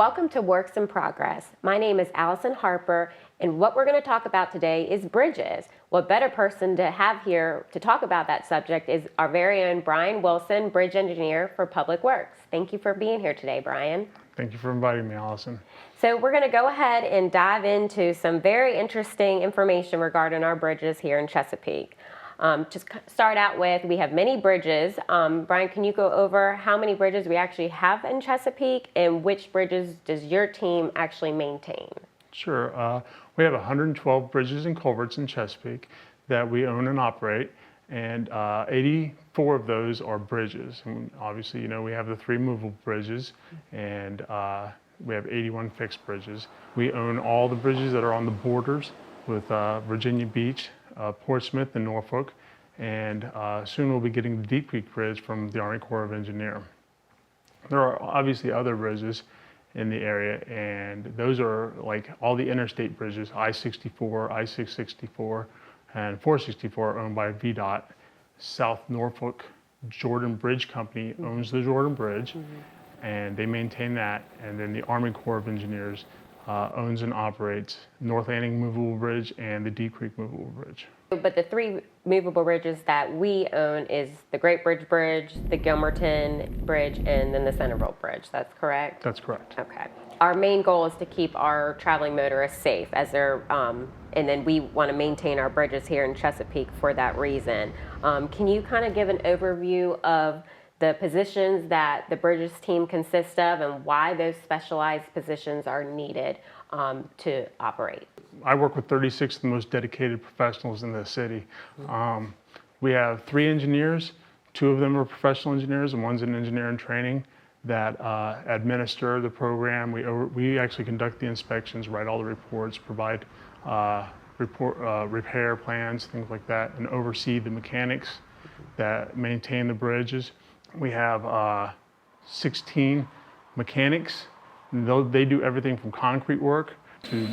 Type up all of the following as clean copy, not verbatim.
Welcome to Works in Progress. My name is Allison Harper, and what we're going to talk about today is bridges. What better person to have here to talk about that subject is our very own Brian Wilson, Bridge Engineer for Public Works. Thank you for being here today, Brian. Thank you for inviting me, Allison. So we're going to go ahead and dive into some very interesting information regarding our bridges here in Chesapeake. Just start out with, we have many bridges. Brian, can you go over how many bridges we actually have in Chesapeake and which bridges does your team actually maintain? Sure. We have 112 bridges and culverts in Chesapeake that we own and operate, and 84 of those are bridges. And obviously, you know, we have the 3 movable bridges, and we have 81 fixed bridges. We own all the bridges that are on the borders with Virginia Beach, Portsmouth, and Norfolk, and soon we'll be getting the Deep Creek Bridge from the Army Corps of Engineers. There are obviously other bridges in the area, and those are like all the interstate bridges, I-64, I-664, and 464 owned by VDOT. South Norfolk Jordan Bridge Company owns the Jordan Bridge, and they maintain that, and then the Army Corps of Engineers owns and operates North Landing Movable Bridge and the Deep Creek Movable Bridge. But the 3 movable bridges that we own is the Great Bridge Bridge, the Gilmerton Bridge, and then the Centerville Bridge. That's correct? That's correct. Okay. Our main goal is to keep our traveling motorists safe as they're, and then we want to maintain our bridges here in Chesapeake for that reason. Can you kind of give an overview of the positions that the bridges team consists of and why those specialized positions are needed to operate? I work with 36 of the most dedicated professionals in the city. We have 3 engineers, 2 of them are professional engineers and one's an engineer in training that administer the program. We actually conduct the inspections, write all the reports, provide repair plans, things like that, and oversee the mechanics that maintain the bridges. We have 16 mechanics. They do everything from concrete work to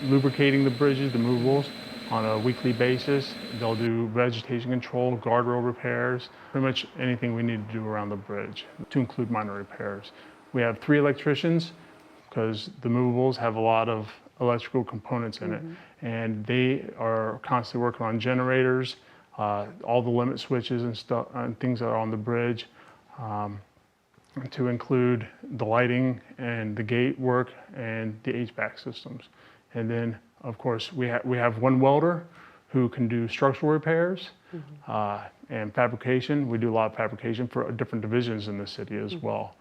lubricating the bridges, the movables, on a weekly basis. They'll do vegetation control, guardrail repairs, pretty much anything we need to do around the bridge, to include minor repairs. We have 3 electricians because the movables have a lot of electrical components in it, and they are constantly working on generators, all the limit switches and stuff, and things that are on the bridge, to include the lighting and the gate work and the HVAC systems. And then, of course, we have 1 welder who can do structural repairs and fabrication. We do a lot of fabrication for different divisions in the city as well.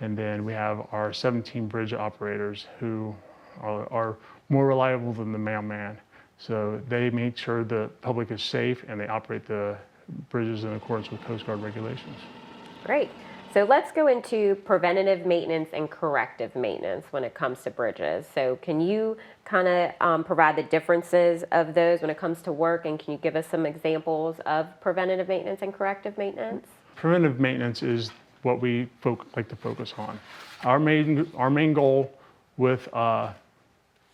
And then we have our 17 bridge operators who are more reliable than the mailman. So they make sure the public is safe and they operate the bridges in accordance with Coast Guard regulations. Great. So let's go into preventative maintenance and corrective maintenance when it comes to bridges. So can you kind of provide the differences of those when it comes to work, and can you give us some examples of preventative maintenance and corrective maintenance? Preventive maintenance is what we like to focus on. Our main goal with all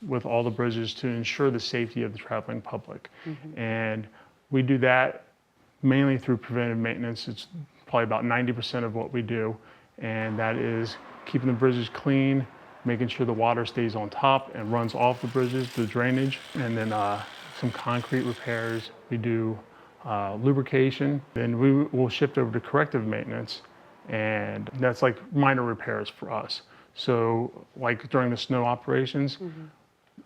the bridges to ensure the safety of the traveling public. And we do that mainly through preventive maintenance. It's probably about 90% of what we do, and that is keeping the bridges clean, making sure the water stays on top and runs off the bridges, the drainage, and then some concrete repairs. We do lubrication. Then we will shift over to corrective maintenance, and that's like minor repairs for us. So like during the snow operations,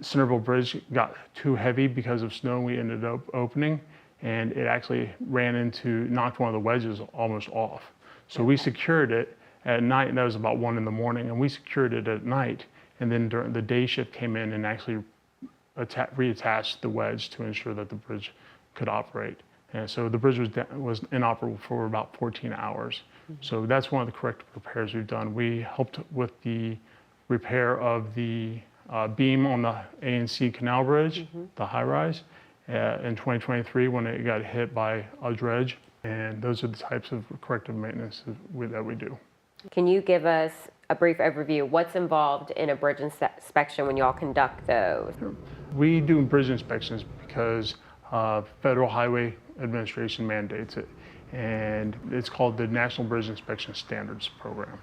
Centerville Bridge got too heavy because of snow. We ended up opening, and it actually knocked one of the wedges almost off. So we secured it at night, and that was about 1 in the morning, and we secured it at night, and then during the day shift came in and actually reattached the wedge to ensure that the bridge could operate. And so the bridge was inoperable for about 14 hours. So that's one of the corrective repairs we've done. We helped with the repair of the beam on the A&C Canal Bridge, the high-rise, in 2023 when it got hit by a dredge. And those are the types of corrective maintenance that we do. Can you give us a brief overview of what's involved in a bridge inspection when you all conduct those? We do bridge inspections because Federal Highway Administration mandates it, and it's called the National Bridge Inspection Standards Program.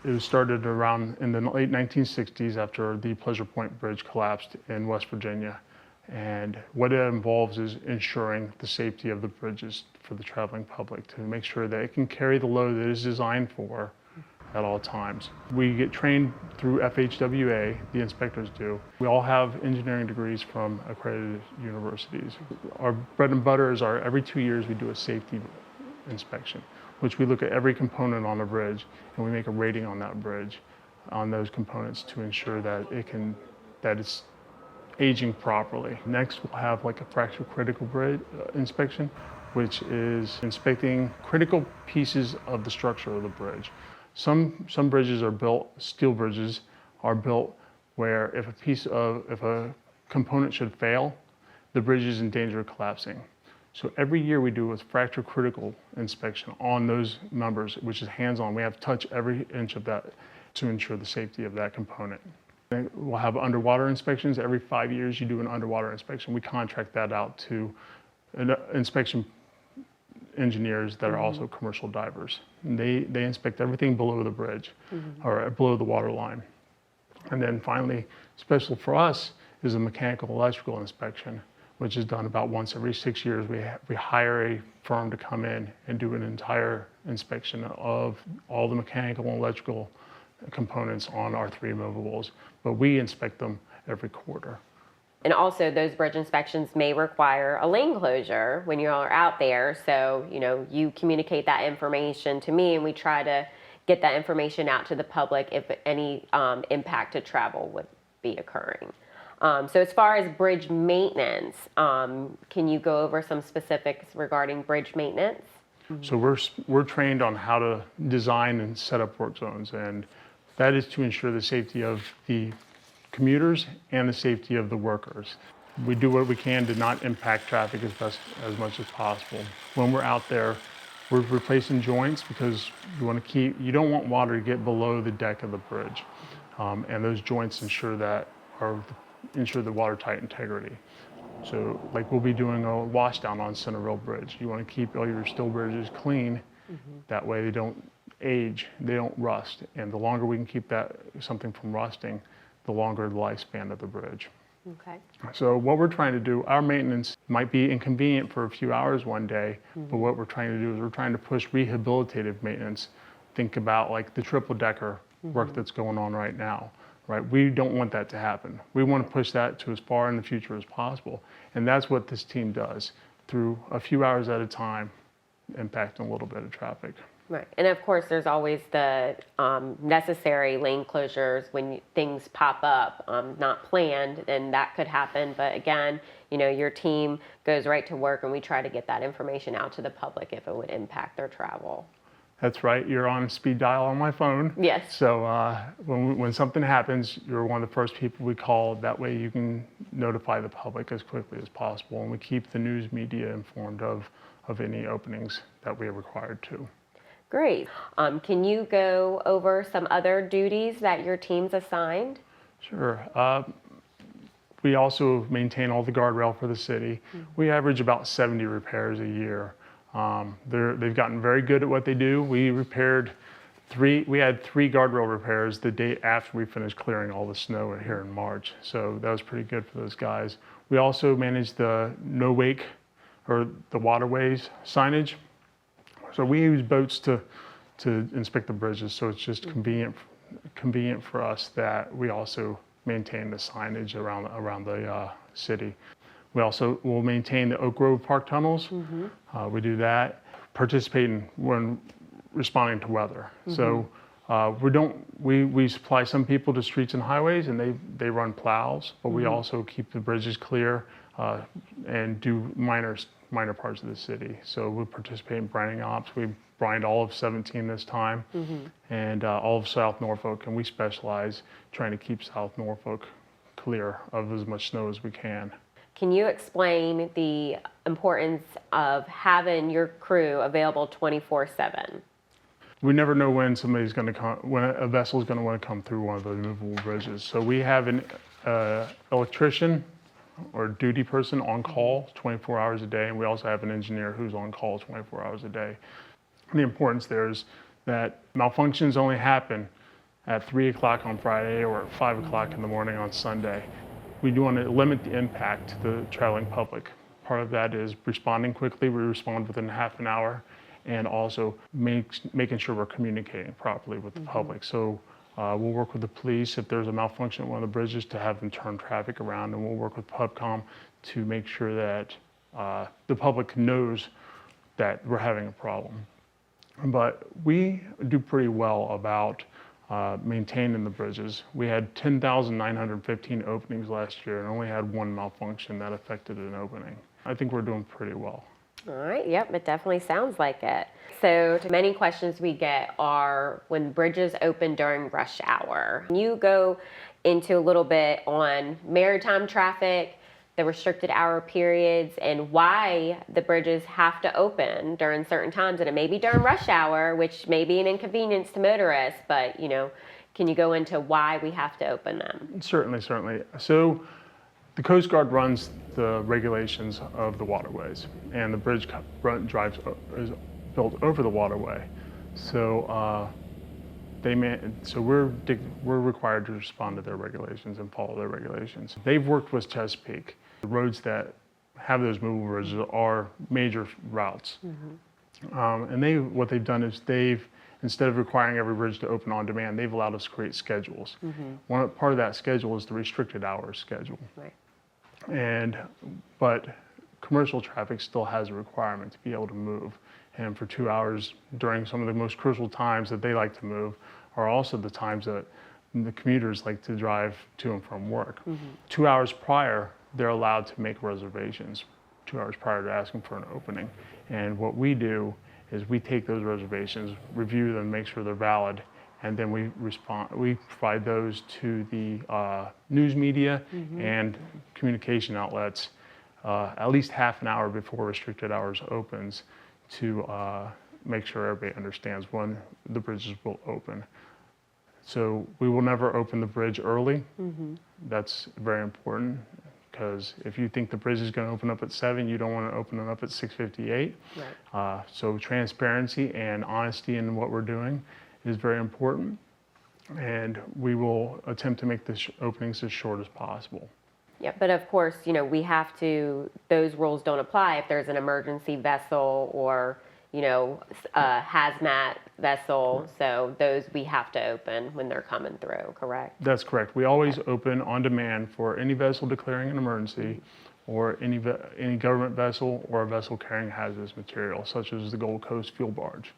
It was started around in the late 1960s after the Pleasure Point Bridge collapsed in West Virginia. And what it involves is ensuring the safety of the bridges for the traveling public to make sure that it can carry the load that it is designed for at all times. We get trained through FHWA, the inspectors do. We all have engineering degrees from accredited universities. Our bread and butter is every 2 years we do a safety inspection, which we look at every component on the bridge and we make a rating on that bridge, on those components to ensure that it's aging properly. Next, we'll have like a fracture critical bridge inspection, which is inspecting critical pieces of the structure of the bridge. Some bridges are built, steel bridges are built where if a component should fail, the bridge is in danger of collapsing. So every year we do a fracture critical inspection on those members, which is hands-on. We have to touch every inch of that to ensure the safety of that component. Then we'll have underwater inspections. Every 5 years you do an underwater inspection. We contract that out to inspection engineers that are also commercial divers. And they inspect everything below the bridge or below the water line. And then finally, special for us is a mechanical electrical inspection, which is done about once every 6 years. We hire a firm to come in and do an entire inspection of all the mechanical and electrical components on our 3 movables, but we inspect them every quarter. And also those bridge inspections may require a lane closure when you are out there. So, you communicate that information to me and we try to get that information out to the public if any impact to travel would be occurring. So as far as bridge maintenance, can you go over some specifics regarding bridge maintenance? So we're trained on how to design and set up work zones, and that is to ensure the safety of the commuters and the safety of the workers. We do what we can to not impact traffic as much as possible. When we're out there, we're replacing joints because you don't want water to get below the deck of the bridge. And those joints ensure the watertight integrity. So like we'll be doing a wash down on Centerville Bridge. You want to keep all your steel bridges clean. That way they don't age, they don't rust. And the longer we can keep something from rusting, the longer the lifespan of the bridge. Okay. So what we're trying to do, our maintenance might be inconvenient for a few hours one day, but what we're trying to do is we're trying to push rehabilitative maintenance. Think about like the triple decker work that's going on right now, right? We don't want that to happen. We want to push that to as far in the future as possible. And that's what this team does through a few hours at a time, impacting a little bit of traffic. Right. And of course, there's always the necessary lane closures when things pop up, not planned, and that could happen. But again, your team goes right to work and we try to get that information out to the public if it would impact their travel. That's right. You're on speed dial on my phone. Yes. So when something happens, you're one of the first people we call. That way you can notify the public as quickly as possible. And we keep the news media informed of any openings that we are required to. Great. Can you go over some other duties that your team's assigned? Sure. We also maintain all the guardrail for the city. We average about 70 repairs a year. They've gotten very good at what they do. We had 3 guardrail repairs the day after we finished clearing all the snow here in March. So that was pretty good for those guys. We also manage the no wake or the waterways signage. So we use boats to inspect the bridges. So it's just convenient for us that we also maintain the signage around the city. We also will maintain the Oak Grove Park tunnels. We do that, participating when responding to weather. So we supply some people to streets and highways and they run plows, but we also keep the bridges clear and do minor parts of the city. So we participate in branding ops. We brined all of 17 this time and all of South Norfolk, and we specialize trying to keep South Norfolk clear of as much snow as we can. Can you explain the importance of having your crew available 24/7? We never know when somebody's going to come, when a vessel is going to want to come through one of the movable bridges. So we have an electrician or duty person on call 24 hours a day, and we also have an engineer who's on call 24 hours a day. And the importance there is that malfunctions only happen at 3 o'clock on Friday or at 5 o'clock in the morning on Sunday. We do want to limit the impact to the traveling public. Part of that is responding quickly. We respond within half an hour, and also making sure we're communicating properly with the public. So we'll work with the police if there's a malfunction at one of the bridges to have them turn traffic around, and we'll work with PubCom to make sure that the public knows that we're having a problem. But we do pretty well about maintaining the bridges. We had 10,915 openings last year and only had one malfunction that affected an opening. I think we're doing pretty well. All right, yep, it definitely sounds like it. So many questions we get are when bridges open during rush hour. Can you go into a little bit on maritime traffic, the restricted hour periods, and why the bridges have to open during certain times? And it may be during rush hour, which may be an inconvenience to motorists, but can you go into why we have to open them? Certainly. So the Coast Guard runs the regulations of the waterways, and the bridge is built over the waterway. So we're required to respond to their regulations and follow their regulations. They've worked with Chesapeake. The roads that have those movable bridges are major routes. And what they've done is instead of requiring every bridge to open on demand, they've allowed us to create schedules. One part of that schedule is the restricted hours schedule. Right. But commercial traffic still has a requirement to be able to move. And for 2 hours during some of the most crucial times that they like to move are also the times that the commuters like to drive to and from work. 2 hours prior, they're allowed to make reservations, 2 hours prior to asking for an opening. And what we do is we take those reservations, review them, make sure they're valid, and then we provide those to the news media and communication outlets at least half an hour before restricted hours opens to make sure everybody understands when the bridges will open. So we will never open the bridge early. That's very important, because if you think the bridge is going to open up at 7, you don't want to open it up at 6:58. Right. So transparency and honesty in what we're doing is very important, and we will attempt to make the openings as short as possible. Yeah, but of course, those rules don't apply if there's an emergency vessel or, a hazmat vessel. So those we have to open when they're coming through, correct? That's correct. We always open on demand for any vessel declaring an emergency, or any government vessel or a vessel carrying hazardous material, such as the Gold Coast fuel barge.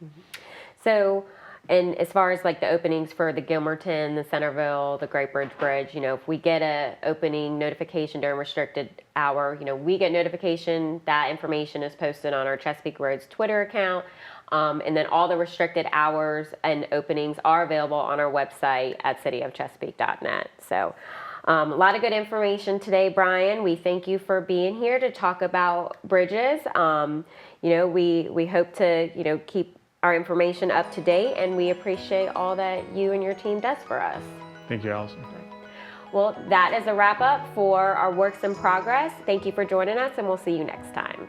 So, and as far as like the openings for the Gilmerton, the Centerville, the Great Bridge Bridge, if we get a opening notification during restricted hour, we get notification. That information is posted on our Chesapeake Roads Twitter account. And then all the restricted hours and openings are available on our website at cityofchesapeake.net. So a lot of good information today, Brian. We thank you for being here to talk about bridges. We hope to, keep our information up to date, and we appreciate all that you and your team does for us. Thank you, Allison. Well, that is a wrap up for our Works in Progress. Thank you for joining us, and we'll see you next time.